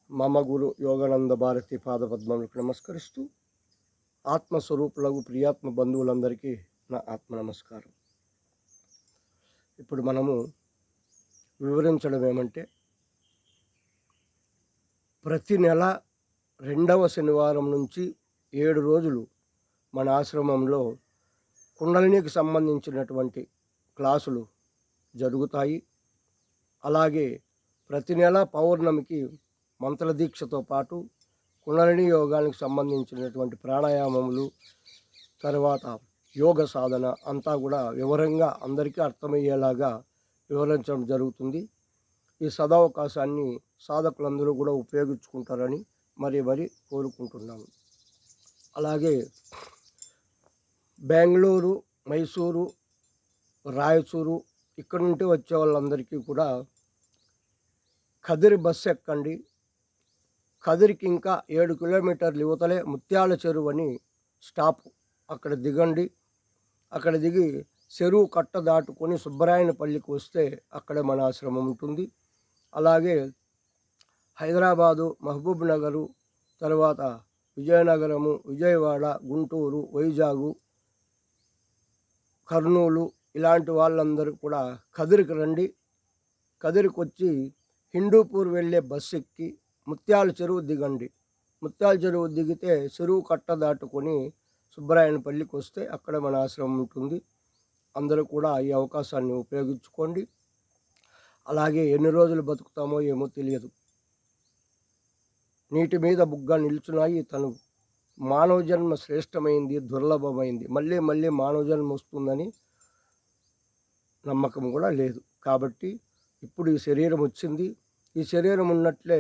మమ గురు యోగానంద భారతి పాదపద్మములకు నమస్కరిస్తూ ఆత్మస్వరూపులకు ప్రియాత్మ బంధువులందరికీ నా ఆత్మ నమస్కారం. ఇప్పుడు మనము వివరించడం ఏమంటే, ప్రతి నెల 2వ శనివారం నుంచి 7 రోజులు మన ఆశ్రమంలో కుండలినికి సంబంధించినటువంటి క్లాసులు జరుగుతాయి. అలాగే ప్రతి నెల పౌర్ణమికి మంత్ర దీక్షతో పాటు కుండలిని యోగానికి సంబంధించినటువంటి ప్రాణాయామములు, తర్వాత యోగ సాధన అంతా కూడా వివరంగా అందరికీ అర్థమయ్యేలాగా వివరించడం జరుగుతుంది. ఈ సదవకాశాన్ని సాధకులందరూ కూడా ఉపయోగించుకుంటారని మరి కోరుకుంటున్నాము. అలాగే బెంగళూరు, మైసూరు, రాయచూరు ఇక్కడ నుండి వచ్చే వాళ్ళందరికీ కూడా కదిరి బస్సు ఎక్కండి. కదిరికి ఇంకా 7 కిలోమీటర్లు యువతలే ముత్యాల చెరువు అని స్టాప్, అక్కడ దిగండి. అక్కడ దిగి చెరువు కట్ట దాటుకొని సుబ్బరాయనపల్లికి వస్తే అక్కడే మన ఆశ్రమం ఉంటుంది. అలాగే హైదరాబాదు, మహబూబ్ నగరు, తర్వాత విజయనగరము, విజయవాడ, గుంటూరు, వైజాగు, కర్నూలు ఇలాంటి వాళ్ళందరూ కూడా కదిరికి రండి. కదిరికి వచ్చి హిందూపూర్ వెళ్ళే బస్సు ఎక్కి ముత్యాల చెరువు దిగండి. ముత్యాల చెరువు దిగితే చెరువు కట్ట దాటుకొని సుబ్బరాయనపల్లికి వస్తే అక్కడ మన ఆశ్రమం ఉంటుంది. అందరూ కూడా ఈ అవకాశాన్ని ఉపయోగించుకోండి. అలాగే ఎన్ని రోజులు బతుకుతామో ఏమో తెలియదు. నీటి మీద బుగ్గ నిల్చున్నాయి. తను మానవ జన్మ శ్రేష్టమైంది, దుర్లభమైంది. మళ్ళీ మానవ జన్మ వస్తుందని నమ్మకం కూడా లేదు. కాబట్టి ఇప్పుడు ఈ శరీరం వచ్చింది. ఈ శరీరం ఉన్నట్లే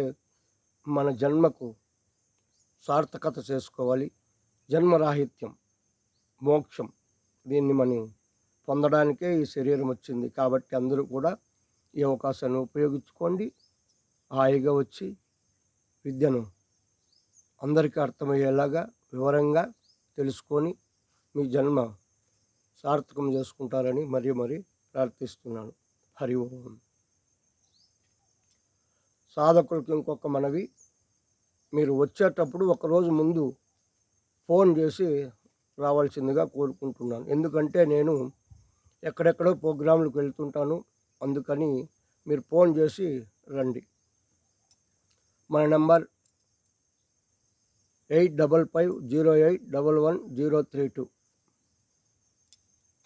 మన జన్మకు సార్థకత చేసుకోవాలి. జన్మరాహిత్యం, మోక్షం, దీన్ని మనం పొందడానికే ఈ శరీరం వచ్చింది. కాబట్టి అందరూ కూడా ఈ అవకాశాన్ని ఉపయోగించుకోండి. హాయిగా వచ్చి విద్యను అందరికీ అర్థమయ్యేలాగా వివరంగా తెలుసుకొని మీ జన్మ సార్థకం చేసుకుంటారని మరీ ప్రార్థిస్తున్నాను. హరి ఓం. సాధకులకు ఇంకొక మనవి, మీరు వచ్చేటప్పుడు ఒకరోజు ముందు ఫోన్ చేసి రావాల్సిందిగా కోరుకుంటున్నాను. ఎందుకంటే నేను ఎక్కడెక్కడో ప్రోగ్రాంలకు వెళ్తుంటాను. అందుకని మీరు ఫోన్ చేసి రండి. మన నెంబర్ 8550811032.